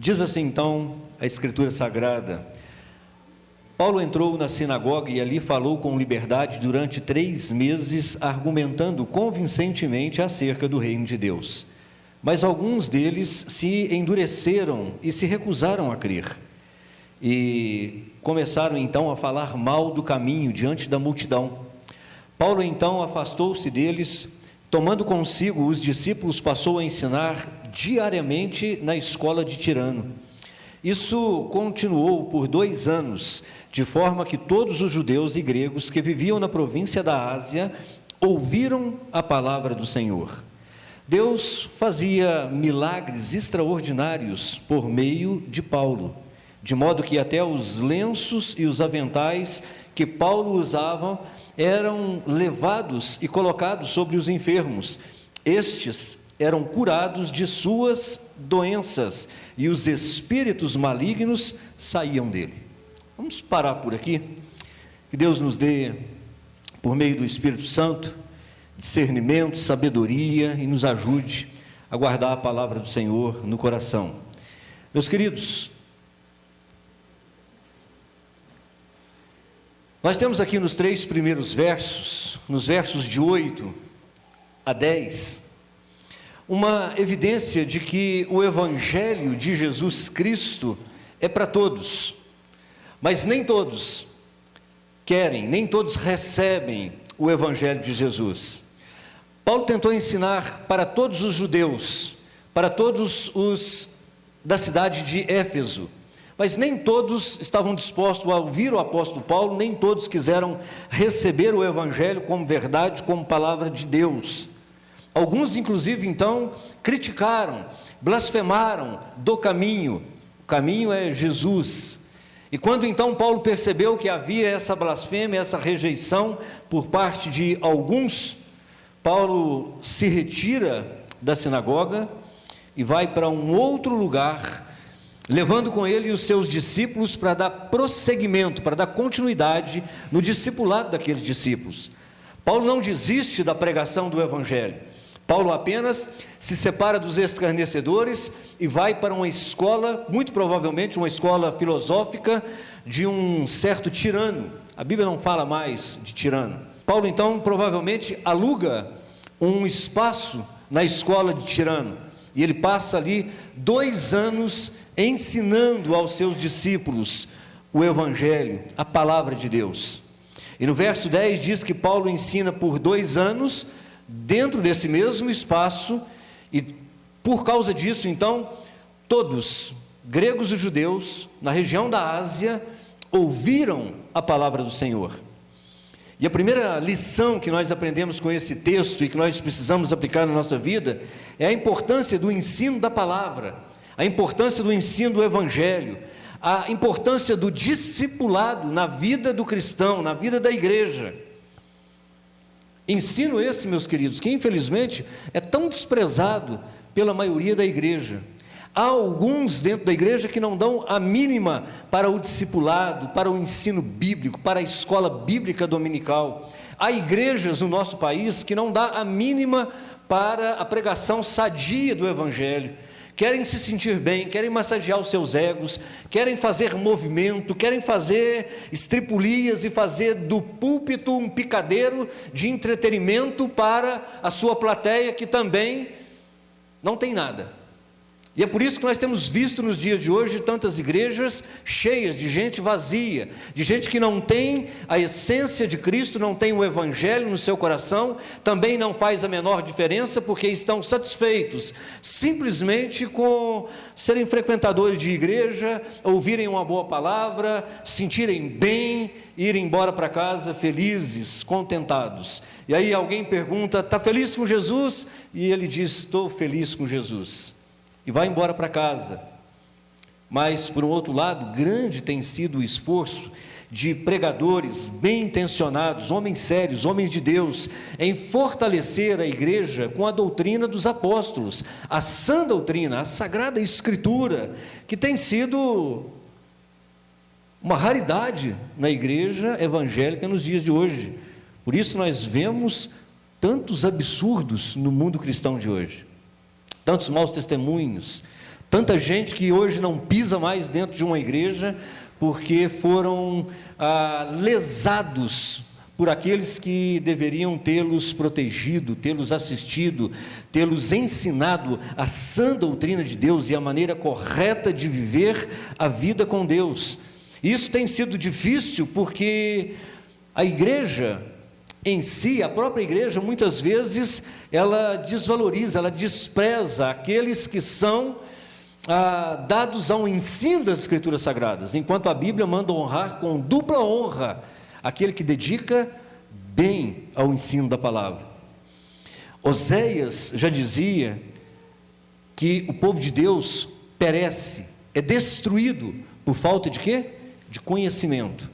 Diz assim então a Escritura Sagrada: Paulo entrou na sinagoga e ali falou com liberdade durante 3 meses, argumentando convincentemente acerca do reino de Deus. Mas alguns deles se endureceram e se recusaram a crer. E começaram então a falar mal do caminho diante da multidão. Paulo então afastou-se deles, tomando consigo os discípulos, passou a ensinar diariamente na escola de Tirano. Isso continuou por 2 anos, de forma que todos os judeus e gregos que viviam na província da Ásia ouviram a palavra do Senhor. Deus fazia milagres extraordinários por meio de Paulo, de modo que até os lenços e os aventais que Paulo usava eram levados e colocados sobre os enfermos. Estes eram curados de suas doenças e os espíritos malignos saíam dele. Vamos parar por aqui. Que Deus nos dê, por meio do Espírito Santo, discernimento, sabedoria e nos ajude a guardar a palavra do Senhor no coração. Meus queridos, nós temos aqui nos 3 primeiros versos, nos versos de 8 a 10, uma evidência de que o Evangelho de Jesus Cristo é para todos, mas nem todos querem, nem todos recebem o Evangelho de Jesus. Paulo tentou ensinar para todos os judeus, para todos os da cidade de Éfeso, mas nem todos estavam dispostos a ouvir o apóstolo Paulo, nem todos quiseram receber o Evangelho como verdade, como palavra de Deus. Alguns, inclusive, então, criticaram, blasfemaram do caminho. O caminho é Jesus. E quando então Paulo percebeu que havia essa blasfêmia, essa rejeição por parte de alguns, Paulo se retira da sinagoga e vai para um outro lugar, levando com ele os seus discípulos para dar prosseguimento, para dar continuidade no discipulado daqueles discípulos. Paulo não desiste da pregação do Evangelho. Paulo apenas se separa dos escarnecedores e vai para uma escola, muito provavelmente uma escola filosófica de um certo tirano. A Bíblia não fala mais de tirano. Paulo então provavelmente aluga um espaço na escola de Tirano, e ele passa ali 2 anos ensinando aos seus discípulos o Evangelho, a palavra de Deus. E no verso 10 diz que Paulo ensina por 2 anos, dentro desse mesmo espaço, e por causa disso, então, todos, gregos e judeus, na região da Ásia, ouviram a palavra do Senhor. E a primeira lição que nós aprendemos com esse texto e que nós precisamos aplicar na nossa vida é a importância do ensino da palavra, a importância do ensino do Evangelho, a importância do discipulado na vida do cristão, na vida da igreja. Ensino esse, meus queridos, que infelizmente é tão desprezado pela maioria da igreja. Há alguns dentro da igreja que não dão a mínima para o discipulado, para o ensino bíblico, para a escola bíblica dominical. Há igrejas no nosso país que não dão a mínima para a pregação sadia do Evangelho. Querem se sentir bem, querem massagear os seus egos, querem fazer movimento, querem fazer estripulias e fazer do púlpito um picadeiro de entretenimento para a sua plateia, que também não tem nada. E é por isso que nós temos visto nos dias de hoje tantas igrejas cheias de gente vazia, de gente que não tem a essência de Cristo, não tem o Evangelho no seu coração, também não faz a menor diferença, porque estão satisfeitos simplesmente com serem frequentadores de igreja, ouvirem uma boa palavra, sentirem bem, irem embora para casa felizes, contentados. E aí alguém pergunta: está feliz com Jesus? E ele diz: estou feliz com Jesus. E vai embora para casa. Mas, por um outro lado, grande tem sido o esforço de pregadores bem intencionados, homens sérios, homens de Deus, em fortalecer a igreja com a doutrina dos apóstolos, a sã doutrina, a Sagrada Escritura, que tem sido uma raridade na igreja evangélica nos dias de hoje. Por isso nós vemos tantos absurdos no mundo cristão de hoje. Tantos maus testemunhos, Tanta gente que hoje não pisa mais dentro de uma igreja porque foram lesados por aqueles que deveriam tê-los protegido, tê-los assistido, tê-los ensinado a sã doutrina de Deus e a maneira correta de viver a vida com Deus. Isso tem sido difícil porque a igreja em si, a própria igreja, muitas vezes, ela desvaloriza, ela despreza aqueles que são dados ao ensino das Escrituras Sagradas, enquanto a Bíblia manda honrar com dupla honra aquele que dedica bem ao ensino da palavra. Oséias já dizia que o povo de Deus perece, é destruído por falta de quê? De conhecimento.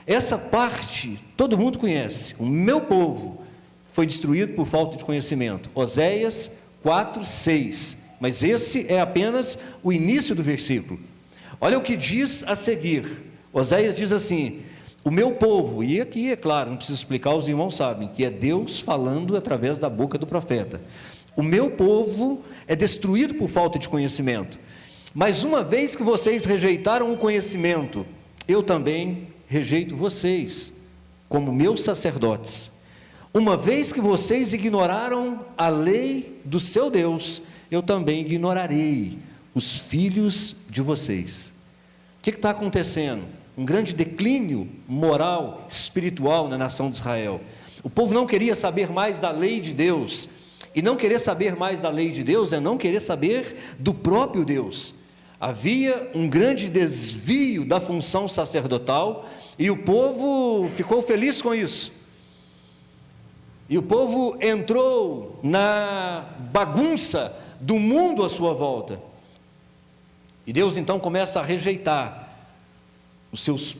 Essa parte todo mundo conhece. O meu povo foi destruído por falta de conhecimento. Oséias 4:6. Mas esse é apenas o início do versículo. Olha o que diz a seguir. Oséias diz assim: o meu povo, e aqui é claro, não preciso explicar, os irmãos sabem que é Deus falando através da boca do profeta. O meu povo é destruído por falta de conhecimento. Mas uma vez que vocês rejeitaram o conhecimento, eu também rejeito vocês como meus sacerdotes. Uma vez que vocês ignoraram a lei do seu Deus, eu também ignorarei os filhos de vocês. O que está acontecendo? Um grande declínio moral, espiritual na nação de Israel. O povo não queria saber mais da lei de Deus, e não querer saber mais da lei de Deus é não querer saber do próprio Deus. Havia um grande desvio da função sacerdotal, e o povo ficou feliz com isso. E o povo entrou na bagunça do mundo à sua volta. E Deus então começa a rejeitar os seus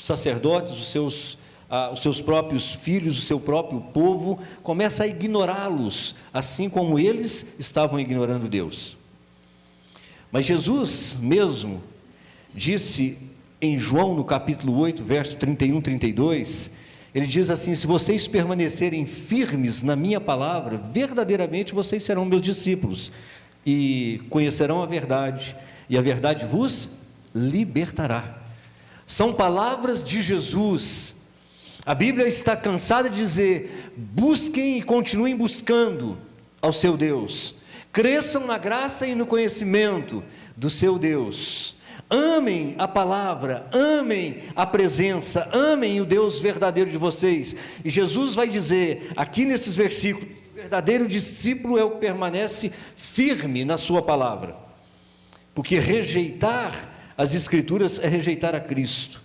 sacerdotes, os seus próprios filhos, o seu próprio povo, começa a ignorá-los, assim como eles estavam ignorando Deus. Mas Jesus mesmo disse em João, no capítulo 8, verso 31, 32, ele diz assim: se vocês permanecerem firmes na minha palavra, verdadeiramente vocês serão meus discípulos, e conhecerão a verdade, e a verdade vos libertará. São palavras de Jesus. A Bíblia está cansada de dizer: busquem e continuem buscando ao seu Deus, cresçam na graça e no conhecimento do seu Deus, amem a palavra, amem a presença, amem o Deus verdadeiro de vocês. E Jesus vai dizer aqui nesses versículos: o verdadeiro discípulo é o que permanece firme na sua palavra, porque rejeitar as Escrituras é rejeitar a Cristo.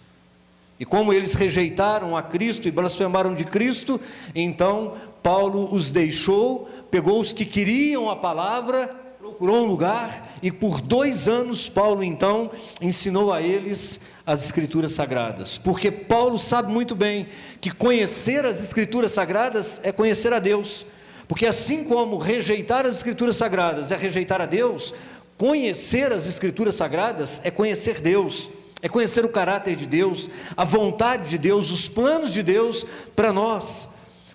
E como eles rejeitaram a Cristo e blasfemaram de Cristo, então Paulo os deixou, pegou os que queriam a palavra, procurou um lugar, e por 2 anos Paulo então ensinou a eles as Escrituras Sagradas, porque Paulo sabe muito bem que conhecer as Escrituras Sagradas é conhecer a Deus, porque assim como rejeitar as Escrituras Sagradas é rejeitar a Deus, conhecer as Escrituras Sagradas é conhecer Deus, é conhecer o caráter de Deus, a vontade de Deus, os planos de Deus para nós.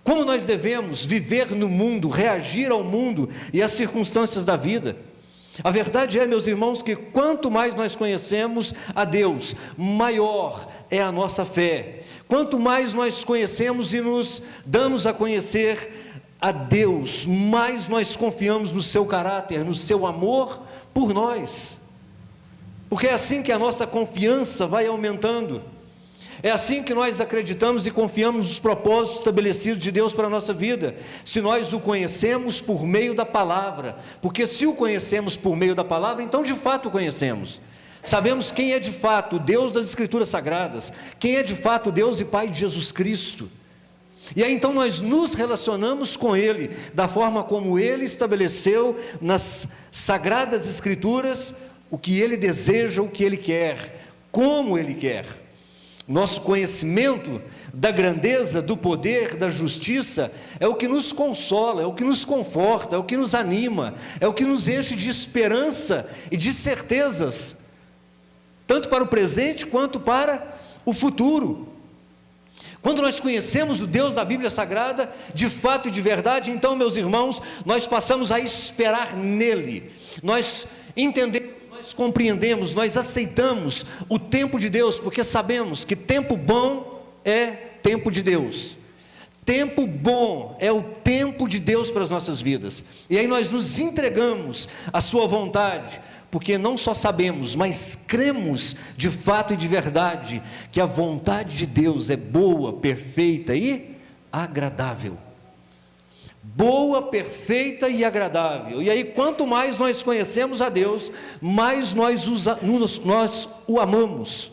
Como nós devemos viver no mundo, reagir ao mundo e às circunstâncias da vida. A verdade é, meus irmãos, que quanto mais nós conhecemos a Deus, maior é a nossa fé. Quanto mais nós conhecemos e nos damos a conhecer a Deus, mais nós confiamos no seu caráter, no seu amor por nós, porque é assim que a nossa confiança vai aumentando, é assim que nós acreditamos e confiamos nos propósitos estabelecidos de Deus para a nossa vida, se nós o conhecemos por meio da palavra, porque se o conhecemos por meio da palavra, então de fato o conhecemos, sabemos quem é de fato o Deus das Escrituras Sagradas, quem é de fato o Deus e Pai de Jesus Cristo, e aí então nós nos relacionamos com Ele, da forma como Ele estabeleceu nas Sagradas Escrituras, o que Ele deseja, o que Ele quer, como Ele quer. Nosso conhecimento da grandeza, do poder, da justiça, é o que nos consola, é o que nos conforta, é o que nos anima, é o que nos enche de esperança e de certezas, tanto para o presente quanto para o futuro. Quando nós conhecemos o Deus da Bíblia Sagrada, de fato e de verdade, então, meus irmãos, nós passamos a esperar nele, nós entendemos, nós compreendemos, nós aceitamos o tempo de Deus, porque sabemos que tempo bom é tempo de Deus. Tempo bom é o tempo de Deus para as nossas vidas. E aí nós nos entregamos à sua vontade, porque não só sabemos, mas cremos de fato e de verdade que a vontade de Deus é boa, perfeita e agradável. Boa, perfeita e agradável. E aí, quanto mais nós conhecemos a Deus, mais nós o amamos.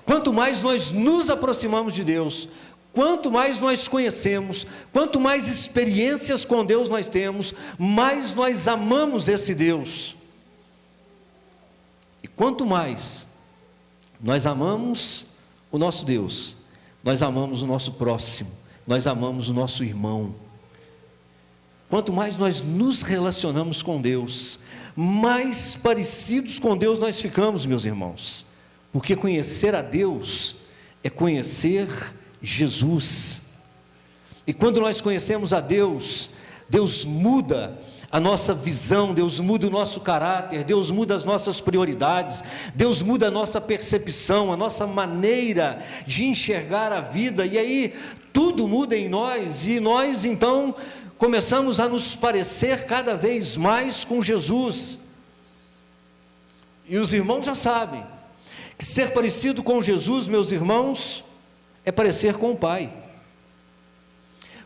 Quanto mais nós nos aproximamos de Deus, quanto mais nós conhecemos, quanto mais experiências com Deus nós temos, mais nós amamos esse Deus. E quanto mais nós amamos o nosso Deus, nós amamos o nosso próximo, nós amamos o nosso irmão. Quanto mais nós nos relacionamos com Deus, mais parecidos com Deus nós ficamos, meus irmãos. Porque conhecer a Deus é conhecer Jesus. E quando nós conhecemos a Deus, Deus muda a nossa visão, Deus muda o nosso caráter, Deus muda as nossas prioridades, Deus muda a nossa percepção, a nossa maneira de enxergar a vida, e aí tudo muda em nós, e nós então começamos a nos parecer cada vez mais com Jesus. E os irmãos já sabem que ser parecido com Jesus, meus irmãos, é parecer com o Pai.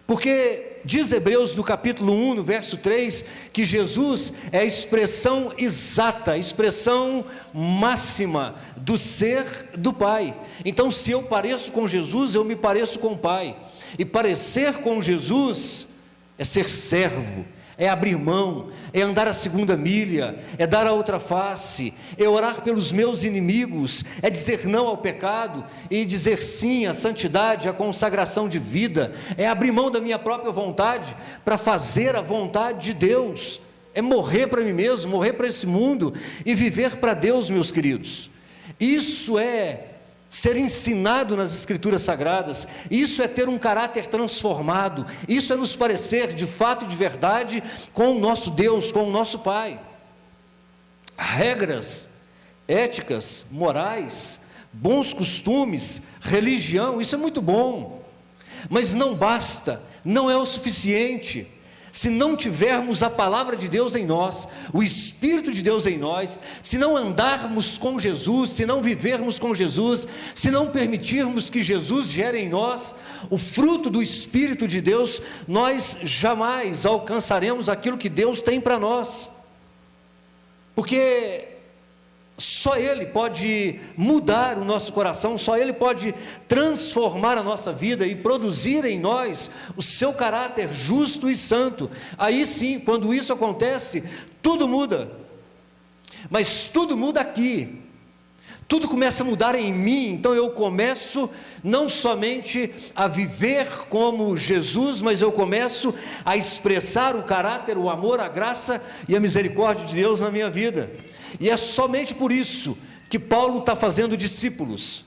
Porque diz Hebreus no capítulo 1, no verso 3, que Jesus é a expressão exata, a expressão máxima do ser do Pai. Então, se eu pareço com Jesus, eu me pareço com o Pai. E parecer com Jesus é ser servo, é abrir mão, é andar a segunda milha, é dar a outra face, é orar pelos meus inimigos, é dizer não ao pecado e dizer sim à santidade, à consagração de vida, é abrir mão da minha própria vontade para fazer a vontade de Deus, é morrer para mim mesmo, morrer para esse mundo e viver para Deus, meus queridos. Isso é ser ensinado nas Escrituras Sagradas, isso é ter um caráter transformado, isso é nos parecer de fato e de verdade com o nosso Deus, com o nosso Pai. Regras, éticas, morais, bons costumes, religião, isso é muito bom, mas não basta, não é o suficiente. Se não tivermos a palavra de Deus em nós, o Espírito de Deus em nós, se não andarmos com Jesus, se não vivermos com Jesus, se não permitirmos que Jesus gere em nós o fruto do Espírito de Deus, nós jamais alcançaremos aquilo que Deus tem para nós. Porque só Ele pode mudar o nosso coração, só Ele pode transformar a nossa vida e produzir em nós o seu caráter justo e santo. Aí sim, quando isso acontece, tudo muda. Mas tudo muda aqui. Tudo começa a mudar em mim, então eu começo não somente a viver como Jesus, mas eu começo a expressar o caráter, o amor, a graça e a misericórdia de Deus na minha vida. E é somente por isso que Paulo está fazendo discípulos.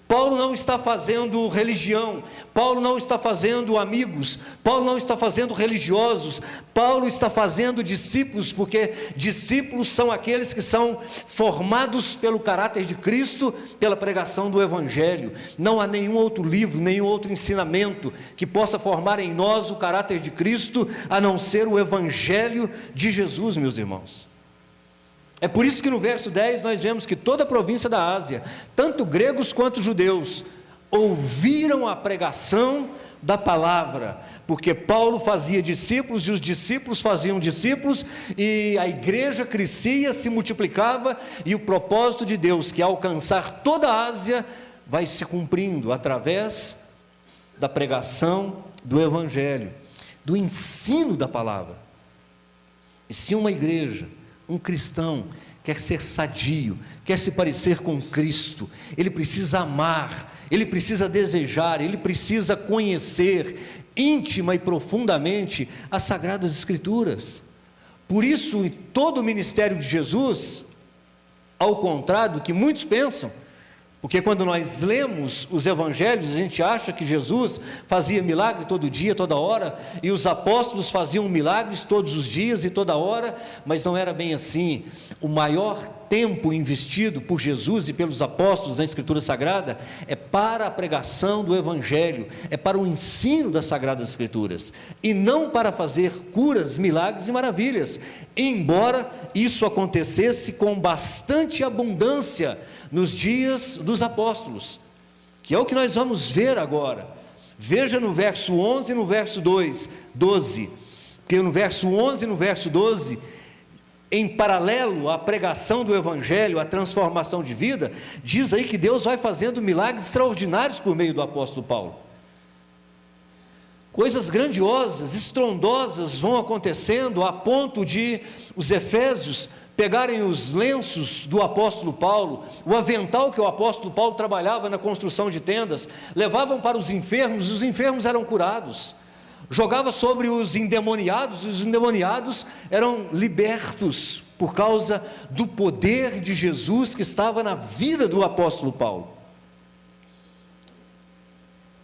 Paulo não está fazendo religião, Paulo não está fazendo amigos, Paulo não está fazendo religiosos, Paulo está fazendo discípulos, porque discípulos são aqueles que são formados pelo caráter de Cristo, pela pregação do Evangelho. Não há nenhum outro livro, nenhum outro ensinamento que possa formar em nós o caráter de Cristo, a não ser o Evangelho de Jesus, meus irmãos. É por isso que no verso 10 nós vemos que toda a província da Ásia, tanto gregos quanto judeus, ouviram a pregação da palavra, porque Paulo fazia discípulos e os discípulos faziam discípulos, e a igreja crescia, se multiplicava, e o propósito de Deus, que é alcançar toda a Ásia, vai se cumprindo através da pregação do Evangelho, do ensino da palavra. E se uma igreja, um cristão quer ser sadio, quer se parecer com Cristo, ele precisa amar, ele precisa desejar, ele precisa conhecer íntima e profundamente as Sagradas Escrituras. Por isso, em todo o ministério de Jesus, ao contrário do que muitos pensam, Porque quando nós lemos os evangelhos, a gente acha que Jesus fazia milagre todo dia, toda hora, e os apóstolos faziam milagres todos os dias e toda hora, mas não era bem assim. O maior tempo investido por Jesus e pelos apóstolos na Escritura Sagrada é para a pregação do evangelho, é para o ensino das Sagradas Escrituras, e não para fazer curas, milagres e maravilhas, embora isso acontecesse com bastante abundância nos dias dos apóstolos, que é o que nós vamos ver agora. Veja no verso 11 e no verso 12, porque no verso 11 e no verso 12, em paralelo à pregação do evangelho, à transformação de vida, diz aí que Deus vai fazendo milagres extraordinários por meio do apóstolo Paulo. Coisas grandiosas, estrondosas vão acontecendo, a ponto de os efésios pegarem os lenços do apóstolo Paulo, o avental que o apóstolo Paulo trabalhava na construção de tendas, levavam para os enfermos, e os enfermos eram curados. Jogava sobre os endemoniados, e os endemoniados eram libertos, por causa do poder de Jesus que estava na vida do apóstolo Paulo.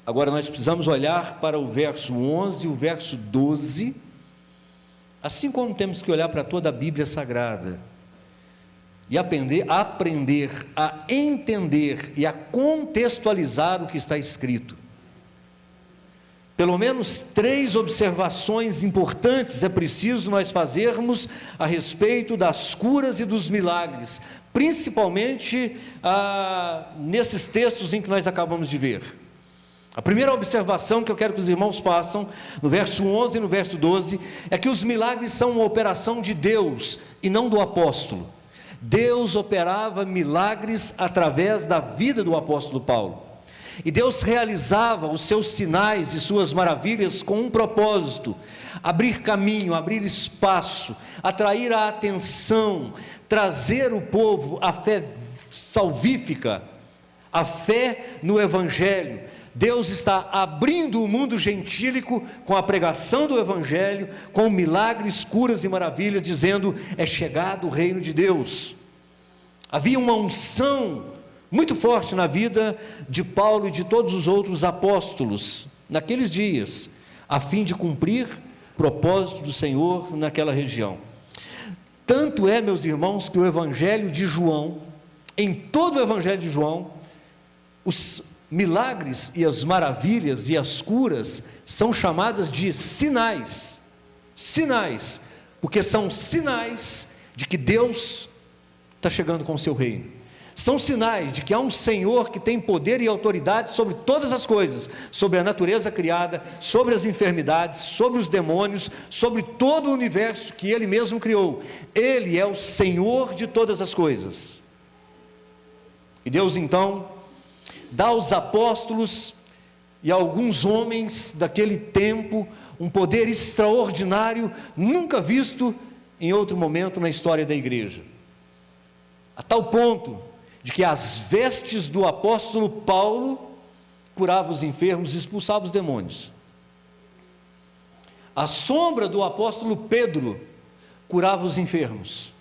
Agora nós precisamos olhar para o verso 11 e o verso 12, assim como temos que olhar para toda a Bíblia Sagrada, e aprender a entender e a contextualizar o que está escrito. Pelo menos 3 observações importantes é preciso nós fazermos a respeito das curas e dos milagres, principalmente nesses textos em que nós acabamos de ver. A primeira observação que eu quero que os irmãos façam, no verso 11 e no verso 12, é que os milagres são uma operação de Deus e não do apóstolo. Deus operava milagres através da vida do apóstolo Paulo. E Deus realizava os seus sinais e suas maravilhas com um propósito: abrir caminho, abrir espaço, atrair a atenção, trazer o povo à fé salvífica, à fé no Evangelho. Deus está abrindo o mundo gentílico com a pregação do Evangelho, com milagres, curas e maravilhas, dizendo: é chegado o reino de Deus. Havia uma unção muito forte na vida de Paulo e de todos os outros apóstolos, naqueles dias, a fim de cumprir o propósito do Senhor naquela região. Tanto é, meus irmãos, que o Evangelho de João, em todo o Evangelho de João, os milagres e as maravilhas e as curas são chamadas de sinais, porque são sinais de que Deus está chegando com o seu reino. São sinais de que há um Senhor que tem poder e autoridade sobre todas as coisas, sobre a natureza criada, sobre as enfermidades, sobre os demônios, sobre todo o universo que Ele mesmo criou. Ele é o Senhor de todas as coisas. E Deus então dá aos apóstolos e a alguns homens daquele tempo um poder extraordinário, nunca visto em outro momento na história da igreja, a tal ponto de que as vestes do apóstolo Paulo curavam os enfermos e expulsavam os demônios. A sombra do apóstolo Pedro curava os enfermos.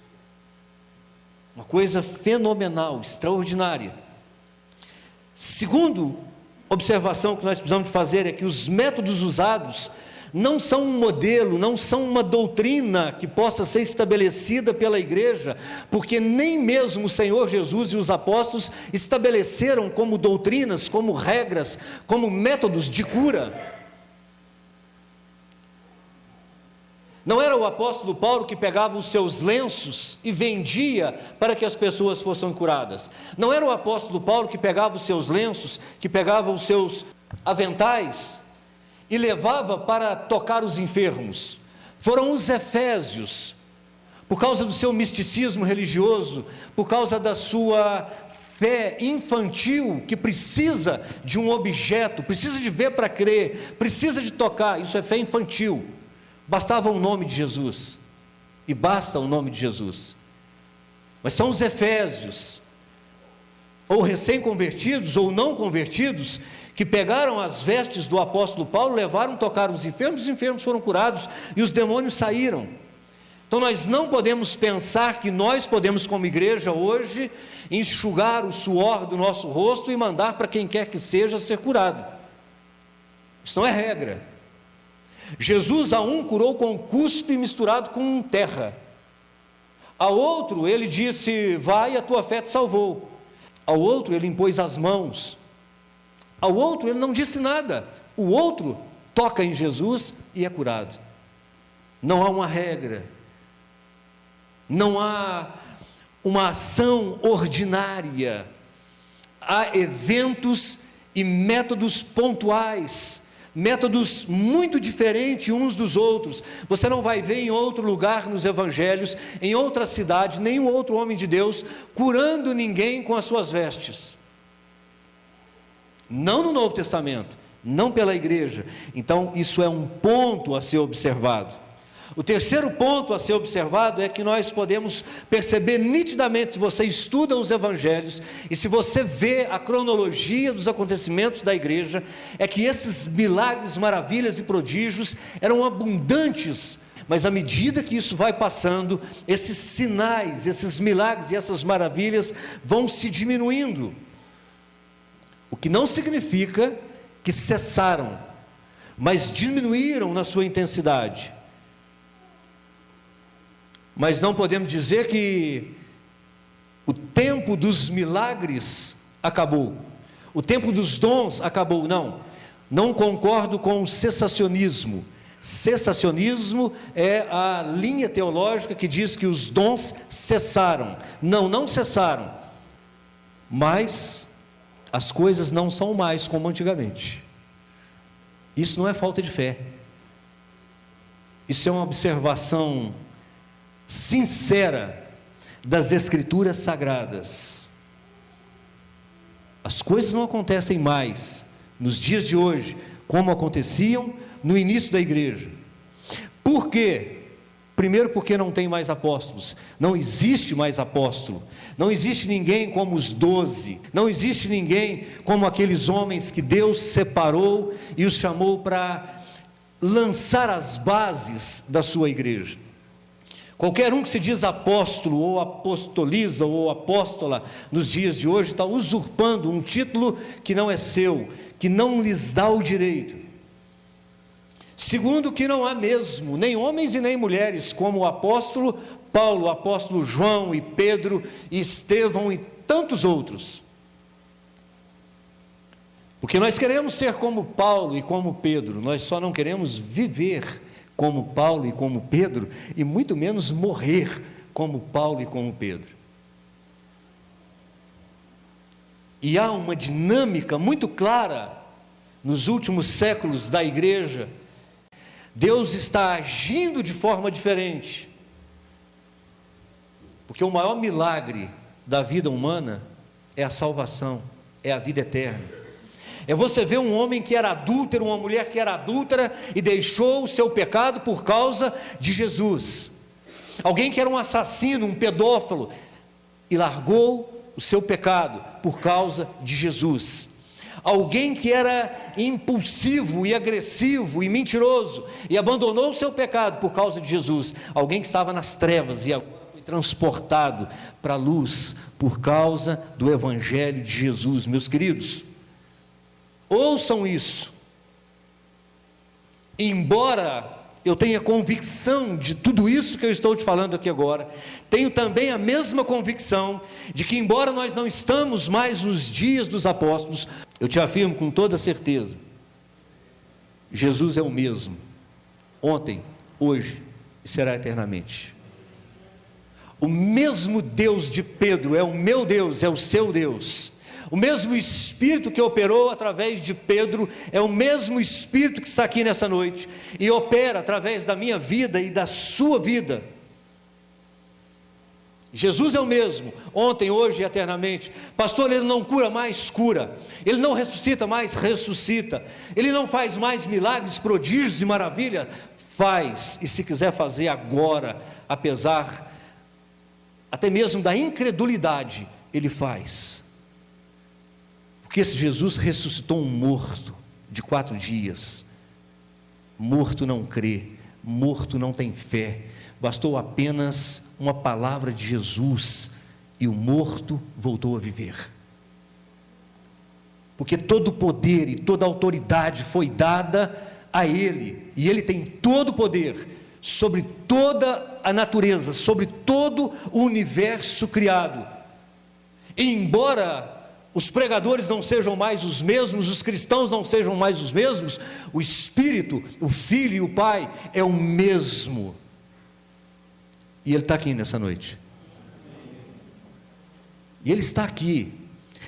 Uma coisa fenomenal, extraordinária. Segundo observação que nós precisamos fazer é que os métodos usados não são um modelo, não são uma doutrina que possa ser estabelecida pela igreja, porque nem mesmo o Senhor Jesus e os apóstolos estabeleceram como doutrinas, como regras, como métodos de cura. Não era o apóstolo Paulo que pegava os seus lenços e vendia para que as pessoas fossem curadas. Não era o apóstolo Paulo que pegava os seus lenços, que pegava os seus aventais e levava para tocar os enfermos. Foram os efésios, por causa do seu misticismo religioso, por causa da sua fé infantil, que precisa de um objeto, precisa de ver para crer, precisa de tocar. Isso é fé infantil. Bastava o nome de Jesus, e basta o nome de Jesus. Mas são os efésios, ou recém-convertidos, ou não convertidos, que pegaram as vestes do apóstolo Paulo, levaram, tocaram os enfermos foram curados, e os demônios saíram. Então nós não podemos pensar que nós podemos, como igreja hoje, enxugar o suor do nosso rosto e mandar para quem quer que seja ser curado. Isso não é regra. Jesus a um curou com cuspe misturado com terra. A outro ele disse: vai, a tua fé te salvou. Ao outro ele impôs as mãos. Ao outro ele não disse nada. O outro toca em Jesus e é curado. Não há uma regra. Não há uma ação ordinária. Há eventos e métodos pontuais, métodos muito diferentes uns dos outros. Você não vai ver em outro lugar nos evangelhos, em outra cidade, nenhum outro homem de Deus curando ninguém com as suas vestes. Não no Novo Testamento, não pela igreja. Então isso é um ponto a ser observado. O terceiro ponto a ser observado é que nós podemos perceber nitidamente, se você estuda os evangelhos e se você vê a cronologia dos acontecimentos da igreja, é que esses milagres, maravilhas e prodígios eram abundantes, mas à medida que isso vai passando, esses sinais, esses milagres e essas maravilhas vão se diminuindo, o que não significa que cessaram, mas diminuíram na sua intensidade. Mas não podemos dizer que o tempo dos milagres acabou, o tempo dos dons acabou, não. Não concordo com o cessacionismo. Cessacionismo é a linha teológica que diz que os dons cessaram. Não, não cessaram, mas as coisas não são mais como antigamente. Isso não é falta de fé, isso é uma observação sincera das Escrituras Sagradas. As coisas não acontecem mais nos dias de hoje como aconteciam no início da igreja. Por quê? Primeiro, porque não tem mais apóstolos, não existe mais apóstolo, não existe ninguém como os 12, não existe ninguém como aqueles homens que Deus separou e os chamou para lançar as bases da sua igreja. Qualquer um que se diz apóstolo, ou apostoliza, ou apóstola, nos dias de hoje, está usurpando um título que não é seu, que não lhes dá o direito. Segundo, que não há mesmo, nem homens e nem mulheres, como o apóstolo Paulo, o apóstolo João e Pedro, e Estevão e tantos outros. Porque nós queremos ser como Paulo e como Pedro, nós só não queremos viver como Paulo e como Pedro, e muito menos morrer como Paulo e como Pedro. E há uma dinâmica muito clara nos últimos séculos da igreja. Deus está agindo de forma diferente, porque o maior milagre da vida humana é a salvação, é a vida eterna. É você ver um homem que era adúltero, uma mulher que era adúltera e deixou o seu pecado por causa de Jesus. Alguém que era um assassino, um pedófilo, e largou o seu pecado por causa de Jesus. Alguém que era impulsivo e agressivo e mentiroso e abandonou o seu pecado por causa de Jesus. Alguém que estava nas trevas e agora foi transportado para a luz por causa do Evangelho de Jesus. Meus queridos, ouçam isso. Embora eu tenha convicção de tudo isso que eu estou te falando aqui agora, tenho também a mesma convicção de que, embora nós não estamos mais nos dias dos apóstolos, eu te afirmo com toda certeza, Jesus é o mesmo, ontem, hoje e será eternamente. O mesmo Deus de Pedro é o meu Deus, é o seu Deus. O mesmo Espírito que operou através de Pedro é o mesmo Espírito que está aqui nessa noite e opera através da minha vida e da sua vida. Jesus é o mesmo, ontem, hoje e eternamente. Pastor, ele não cura mais, cura. Ele não ressuscita mais, ressuscita. Ele não faz mais milagres, prodígios e maravilhas, faz. E se quiser fazer agora, apesar até mesmo da incredulidade, ele faz. Porque esse Jesus ressuscitou um morto de 4 dias. Morto não crê, morto não tem fé, Bastou apenas uma palavra de Jesus e o morto voltou a viver. Porque todo o poder e toda a autoridade foi dada a Ele, e Ele tem todo o poder sobre toda a natureza, sobre todo o universo criado. E embora os pregadores não sejam mais os mesmos, os cristãos não sejam mais os mesmos, o Espírito, o Filho e o Pai é o mesmo. E Ele está aqui nessa noite. E Ele está aqui.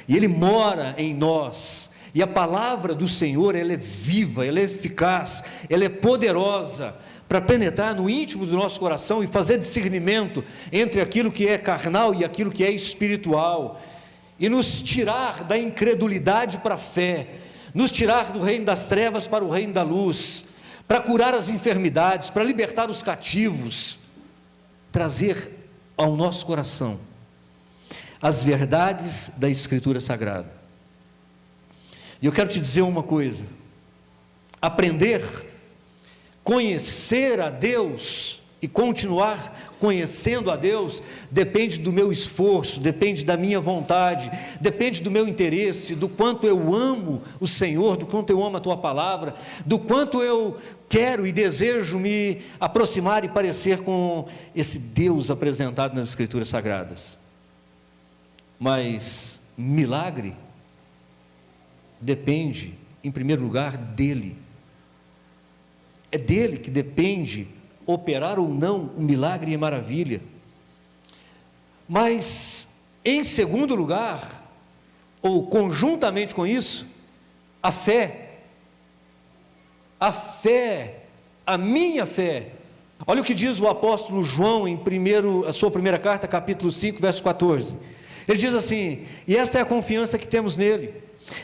E Ele mora em nós. E a palavra do Senhor, ela é viva, ela é eficaz, ela é poderosa para penetrar no íntimo do nosso coração e fazer discernimento entre aquilo que é carnal e aquilo que é espiritual. E nos tirar da incredulidade para a fé, nos tirar do reino das trevas para o reino da luz, para curar as enfermidades, para libertar os cativos, trazer ao nosso coração as verdades da Escritura Sagrada. E eu quero te dizer uma coisa: aprender, conhecer a Deus e continuar conhecendo a Deus, depende do meu esforço, depende da minha vontade, depende do meu interesse, do quanto eu amo o Senhor, do quanto eu amo a Tua Palavra, do quanto eu quero e desejo me aproximar e parecer com esse Deus apresentado nas Escrituras Sagradas. Mas milagre depende, em primeiro lugar, dEle. É dEle que depende operar ou não um milagre e maravilha. Mas, em segundo lugar, ou conjuntamente com isso, a fé, a minha fé. Olha o que diz o apóstolo João em a sua primeira carta, capítulo 5, verso 14. Ele diz assim: e esta é a confiança que temos nele,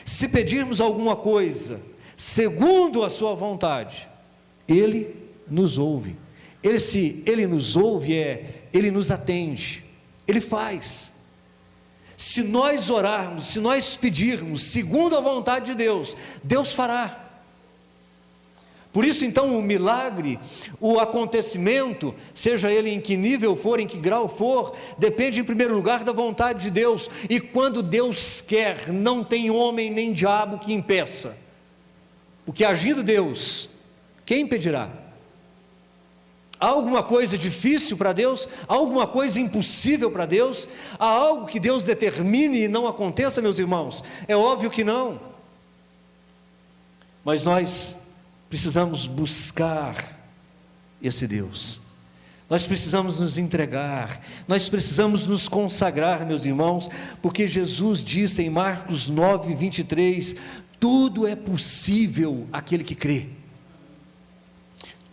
se pedirmos alguma coisa, segundo a sua vontade, Ele nos ouve. Se Ele nos ouve, Ele nos atende, Ele faz. Se nós orarmos, se nós pedirmos, segundo a vontade de Deus, Deus fará. Por isso então o milagre, o acontecimento, seja ele em que nível for, em que grau for, depende em primeiro lugar da vontade de Deus. E quando Deus quer, não tem homem nem diabo que impeça. Porque agindo Deus, quem impedirá? Há alguma coisa difícil para Deus? Há alguma coisa impossível para Deus? Há algo que Deus determine e não aconteça, meus irmãos? É óbvio que não. Mas nós precisamos buscar esse Deus. Nós precisamos nos entregar. Nós precisamos nos consagrar, meus irmãos, porque Jesus disse em Marcos 9, 23, tudo é possível àquele que crê.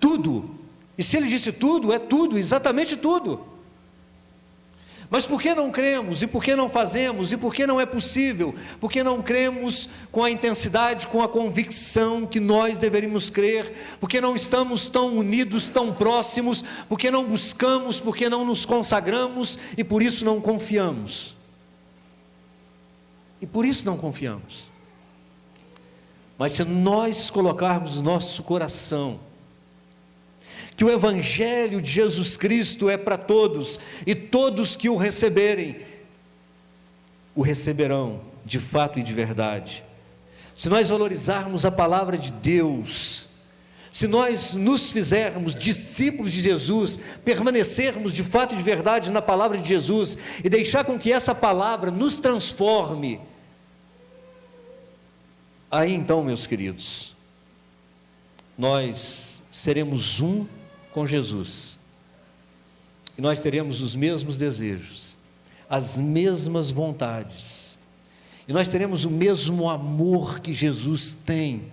Tudo. E se Ele disse tudo, é tudo, exatamente tudo. Mas por que não cremos? E por que não fazemos? E por que não é possível? Porque não cremos com a intensidade, com a convicção que nós deveríamos crer? Porque não estamos tão unidos, tão próximos? Porque não buscamos? Porque não nos consagramos? E por isso não confiamos. E por isso não confiamos. Mas se nós colocarmos no nosso coração que o Evangelho de Jesus Cristo é para todos, e todos que o receberem, o receberão de fato e de verdade. Se nós valorizarmos a palavra de Deus, se nós nos fizermos discípulos de Jesus, permanecermos de fato e de verdade na palavra de Jesus, e deixar com que essa palavra nos transforme, aí então, meus queridos, nós seremos um com Jesus, e nós teremos os mesmos desejos, as mesmas vontades, e nós teremos o mesmo amor que Jesus tem,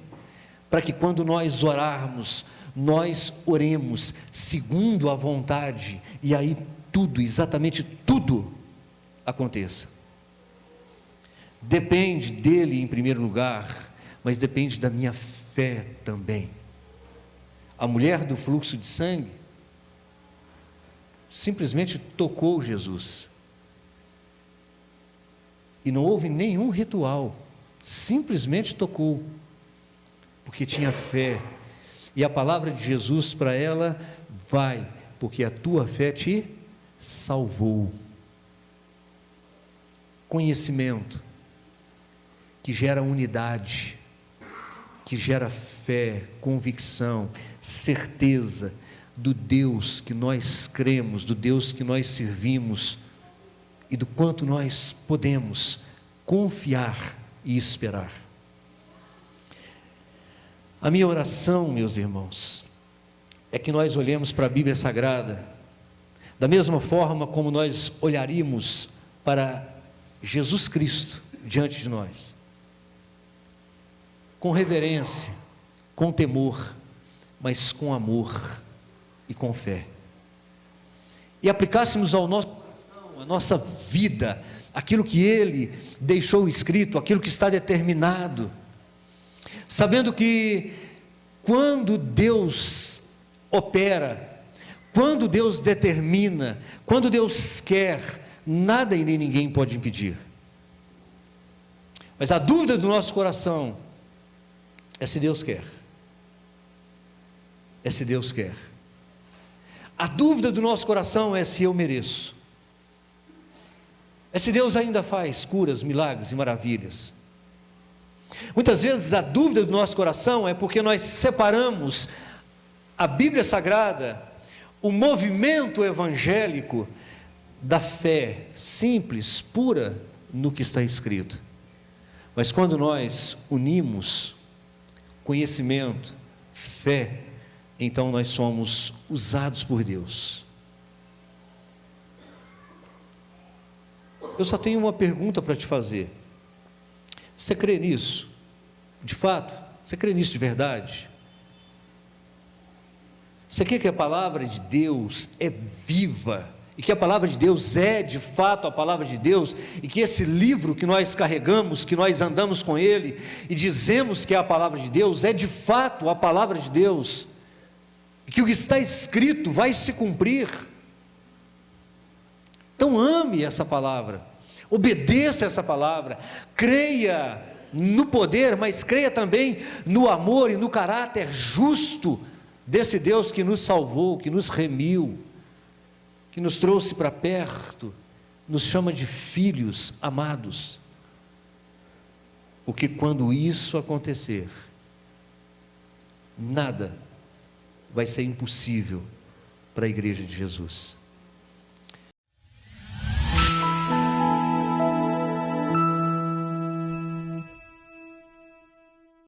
para que quando nós orarmos, nós oremos segundo a vontade, e aí tudo, exatamente tudo aconteça. Depende dele em primeiro lugar, mas depende da minha fé também. A mulher do fluxo de sangue simplesmente tocou Jesus. E não houve nenhum ritual, simplesmente tocou, porque tinha fé. E a palavra de Jesus para ela: vai, porque a tua fé te salvou. Conhecimento que gera unidade, que gera fé, convicção, certeza do Deus que nós cremos, do Deus que nós servimos e do quanto nós podemos confiar e esperar. A minha oração, meus irmãos, é que nós olhemos para a Bíblia Sagrada da mesma forma como nós olharíamos para Jesus Cristo diante de nós, com reverência, com temor, mas com amor e com fé, e aplicássemos ao nosso coração, à nossa vida, aquilo que Ele deixou escrito, aquilo que está determinado, sabendo que quando Deus opera, quando Deus determina, quando Deus quer, nada e nem ninguém pode impedir. Mas a dúvida do nosso coração é se Deus quer. É se Deus quer. A dúvida do nosso coração é se eu mereço. É se Deus ainda faz curas, milagres e maravilhas. Muitas vezes a dúvida do nosso coração é porque nós separamos a Bíblia Sagrada, o movimento evangélico, da fé simples, pura, no que está escrito. Mas quando nós unimos conhecimento, fé, então nós somos usados por Deus. Eu só tenho uma pergunta para te fazer. Você crê nisso? De fato? Você crê nisso de verdade? Você quer que a palavra de Deus é viva, e que a palavra de Deus é de fato a palavra de Deus, e que esse livro que nós carregamos, que nós andamos com ele, e dizemos que é a palavra de Deus, é de fato a palavra de Deus, e que o que está escrito vai se cumprir? Então ame essa palavra, obedeça essa palavra, creia no poder, mas creia também no amor e no caráter justo desse Deus que nos salvou, que nos remiu, que nos trouxe para perto, nos chama de filhos amados. Porque quando isso acontecer, nada vai ser impossível para a igreja de Jesus.